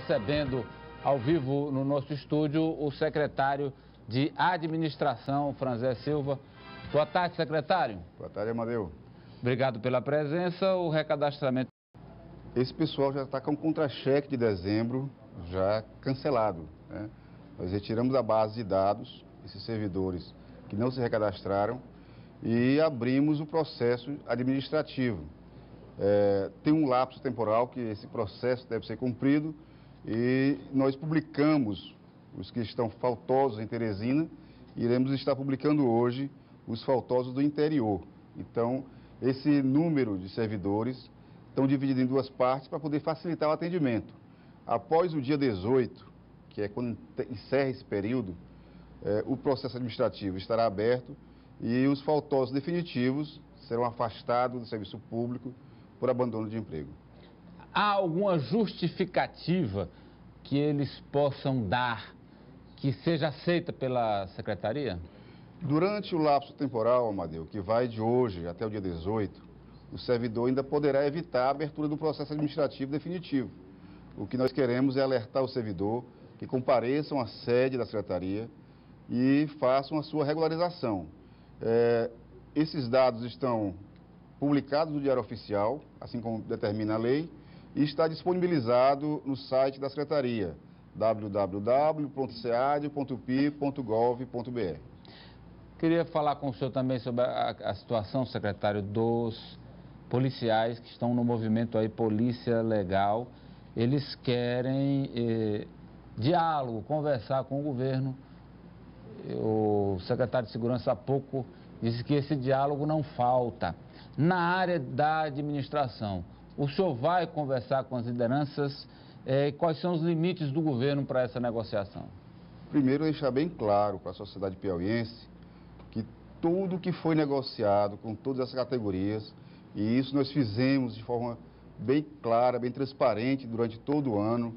recebendo ao vivo no nosso estúdio o secretário de Administração, Franzé Silva. Boa tarde, secretário. Boa tarde, Amadeu. Obrigado pela presença. O recadastramento. Esse pessoal já está com o contra-cheque de dezembro já cancelado, né? Nós retiramos da base de dados esses servidores que não se recadastraram e abrimos o processo administrativo. Tem um lapso temporal que esse processo deve ser cumprido e nós publicamos os que estão faltosos em Teresina e iremos estar publicando hoje os faltosos do interior. Então, esse número de servidores estão divididos em duas partes para poder facilitar o atendimento. Após o dia 18, que é quando encerra esse período, o processo administrativo estará aberto e os faltosos definitivos serão afastados do serviço público por abandono de emprego. Há alguma justificativa que eles possam dar que seja aceita pela secretaria? Durante o lapso temporal, Amadeu, que vai de hoje até o dia 18, o servidor ainda poderá evitar a abertura do processo administrativo definitivo. O que nós queremos é alertar o servidor que compareçam à sede da secretaria e façam a sua regularização. Esses dados estão publicados no Diário Oficial, assim como determina a lei, e está disponibilizado no site da secretaria, www.cead.pi.gov.br. Queria falar com o senhor também sobre a situação, secretário, dos policiais que estão no movimento aí Polícia Legal. Eles querem diálogo, conversar com o governo. O secretário de Segurança há pouco disse que esse diálogo não falta. Na área da administração, o senhor vai conversar com as lideranças? Quais são os limites do governo para essa negociação? Primeiro, deixar bem claro para a sociedade piauiense que tudo que foi negociado com todas as categorias, e isso nós fizemos de forma bem clara, bem transparente durante todo o ano,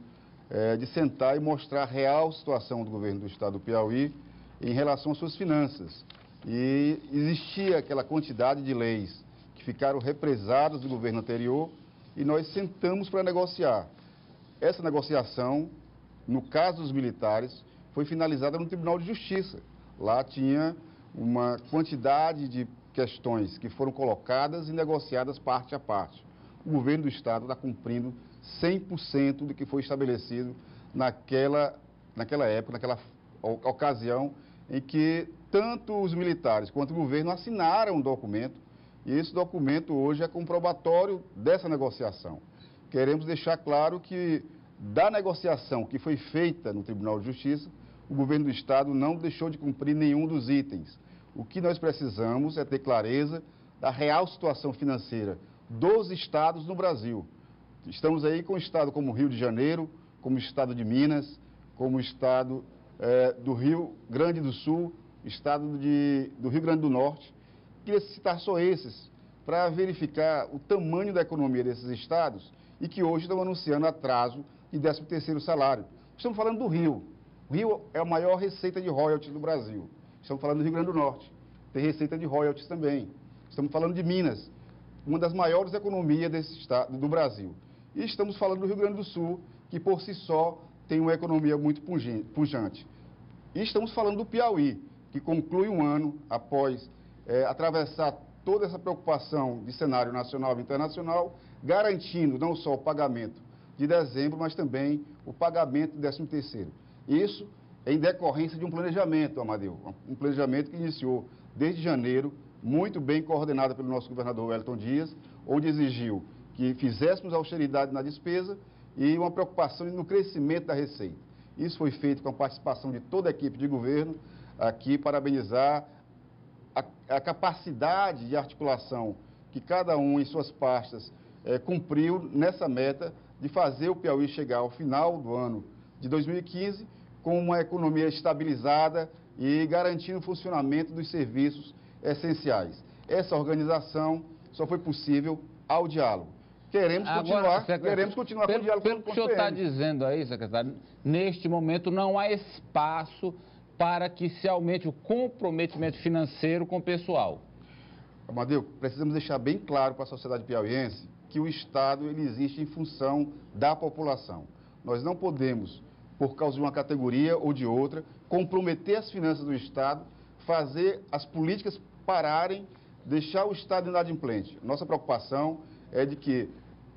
de sentar e mostrar a real situação do governo do estado do Piauí em relação às suas finanças. E existia aquela quantidade de leis que ficaram represadas do governo anterior e nós sentamos para negociar. Essa negociação, no caso dos militares, foi finalizada no Tribunal de Justiça. Lá tinha uma quantidade de questões que foram colocadas e negociadas parte a parte. O governo do estado está cumprindo 100% do que foi estabelecido naquela época, naquela ocasião em que tanto os militares quanto o governo assinaram um documento, e esse documento hoje é comprobatório dessa negociação. Queremos deixar claro que da negociação que foi feita no Tribunal de Justiça, o governo do estado não deixou de cumprir nenhum dos itens. O que nós precisamos é ter clareza da real situação financeira dos estados no Brasil. Estamos aí com o estado como Rio de Janeiro, como o estado de Minas, como o estado do Rio Grande do Sul, estado do Rio Grande do Norte. Queria citar só esses, para verificar o tamanho da economia desses estados e que hoje estão anunciando atraso de 13º salário. Estamos falando do Rio. O Rio é a maior receita de royalties do Brasil. Estamos falando do Rio Grande do Norte. Tem receita de royalties também. Estamos falando de Minas, uma das maiores economias desse estado, do Brasil. E estamos falando do Rio Grande do Sul, que por si só tem uma economia muito pujante. E estamos falando do Piauí, que conclui um ano após atravessar toda essa preocupação de cenário nacional e internacional, garantindo não só o pagamento de dezembro, mas também o pagamento do 13º. Isso em decorrência de um planejamento, Amadeu, um planejamento que iniciou desde janeiro, muito bem coordenado pelo nosso governador Wellington Dias, onde exigiu que fizéssemos austeridade na despesa e uma preocupação no crescimento da receita. Isso foi feito com a participação de toda a equipe de governo, aqui parabenizar a capacidade de articulação que cada um em suas pastas cumpriu nessa meta de fazer o Piauí chegar ao final do ano de 2015 com uma economia estabilizada e garantindo o funcionamento dos serviços essenciais. Essa organização só foi possível ao diálogo. Queremos continuar com o diálogo. Pelo que o senhor está dizendo aí, secretário, neste momento não há espaço para que se aumente o comprometimento financeiro com o pessoal. Amadeu, precisamos deixar bem claro para a sociedade piauiense que o Estado ele existe em função da população. Nós não podemos, por causa de uma categoria ou de outra, comprometer as finanças do Estado, fazer as políticas pararem, deixar o Estado inadimplente. Nossa preocupação é de que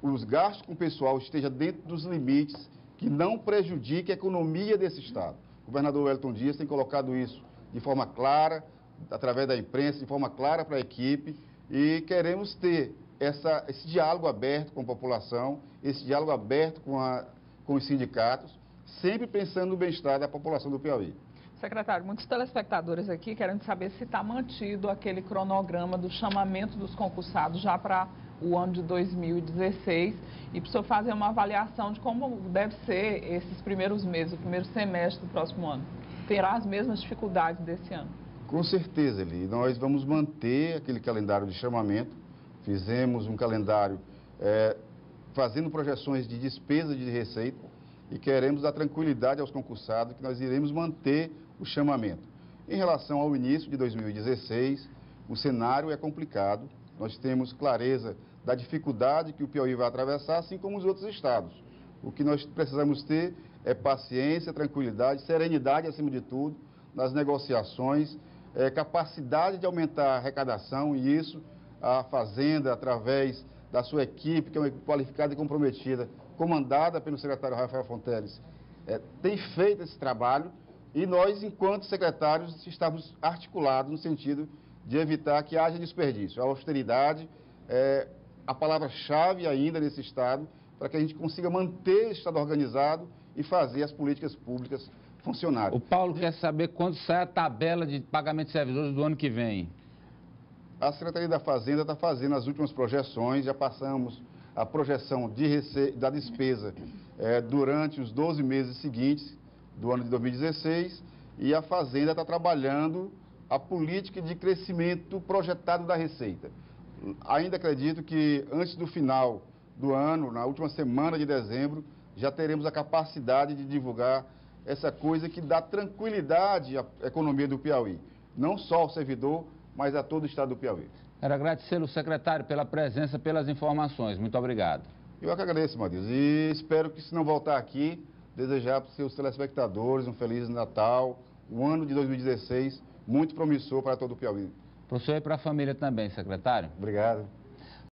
os gastos com o pessoal estejam dentro dos limites que não prejudiquem a economia desse Estado. O governador Wellington Dias tem colocado isso de forma clara, através da imprensa, de forma clara para a equipe, e queremos ter esse diálogo aberto com a população, esse diálogo aberto com os sindicatos, sempre pensando no bem-estar da população do Piauí. Secretário, muitos telespectadores aqui querem saber se está mantido aquele cronograma do chamamento dos concursados já para o ano de 2016 e para o senhor fazer uma avaliação de como deve ser esses primeiros meses, o primeiro semestre do próximo ano. Terá as mesmas dificuldades desse ano? Com certeza, Eli. Nós vamos manter aquele calendário de chamamento. Fizemos um calendário fazendo projeções de despesa e de receita e queremos dar tranquilidade aos concursados que nós iremos manter o chamamento. Em relação ao início de 2016, o cenário é complicado. Nós temos clareza da dificuldade que o Piauí vai atravessar, assim como os outros estados. O que nós precisamos ter é paciência, tranquilidade, serenidade acima de tudo, nas negociações, capacidade de aumentar a arrecadação e isso a Fazenda, através da sua equipe, que é uma equipe qualificada e comprometida, comandada pelo secretário Rafael Fonteles, tem feito esse trabalho e nós, enquanto secretários, estamos articulados no sentido de evitar que haja desperdício. A austeridade é a palavra-chave ainda nesse Estado, para que a gente consiga manter o Estado organizado e fazer as políticas públicas funcionarem. O Paulo quer saber quando sai a tabela de pagamento de servidores do ano que vem. A Secretaria da Fazenda está fazendo as últimas projeções, já passamos a projeção da despesa durante os 12 meses seguintes do ano de 2016 e a Fazenda está trabalhando a política de crescimento projetado da Receita. Ainda acredito que antes do final do ano, na última semana de dezembro, já teremos a capacidade de divulgar essa coisa que dá tranquilidade à economia do Piauí. Não só ao servidor, mas a todo o estado do Piauí. Quero agradecer ao secretário pela presença, pelas informações. Muito obrigado. Eu que agradeço, Madias. E espero que, se não voltar aqui, desejar para os seus telespectadores um Feliz Natal, um ano de 2016 muito promissor para todo o Piauí. Para o senhor e para a família também, secretário. Obrigado.